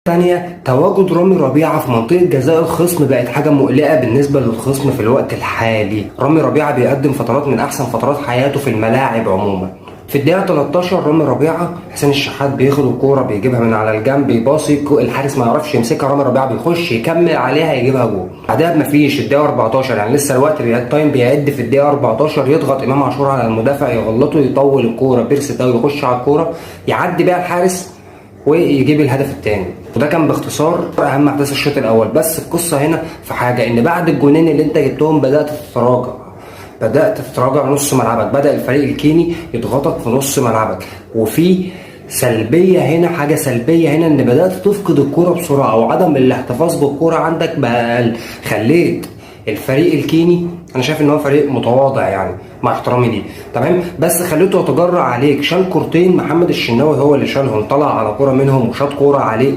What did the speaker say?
تانية، تواجد رامي ربيعة في منطقة جزاء الخصم بقت حاجة مقلقة بالنسبة للخصم في الوقت الحالي. رامي ربيعة بيقدم فترات من أحسن فترات حياته في الملاعب عموما. في الدقيقة 13 رامي ربيعة حسين الشحات بياخد الكورة بيجيبها من على الجنب يباصي، الحارس ما يعرفش يمسكها، رامي ربيعة بيخش يكمل عليها يجيبها جول. بعدها مفيش الدقيقة 14 يعني لسه الوقت التايم بيعد في الدقيقة 14، يضغط إمام عاشور على المدافع يغلطه يطول الكورة بيرسي تاو يخش على الكورة يعدي بيها الحارس ويجيب الهدف الثاني. وده كان باختصار اهم احداث الشوط الاول. بس القصه هنا في حاجه، ان بعد الجونين اللي انت جبتهم بدات تتراجع نص ملعبك، بدا الفريق الكيني يضغطك في نص ملعبك. وفي سلبيه هنا، حاجه سلبيه هنا، ان بدات تفقد الكوره بسرعه او عدم الاحتفاظ بالكوره عندك بقى اقل. خليت الفريق الكيني، انا شايف ان هو فريق متواضع يعني مع احترامي ليه تمام، بس خليته يتجرأ عليك. شال كورتين محمد الشناوي هو اللي شالهم، طلع على كوره منهم وشاط كوره عليه.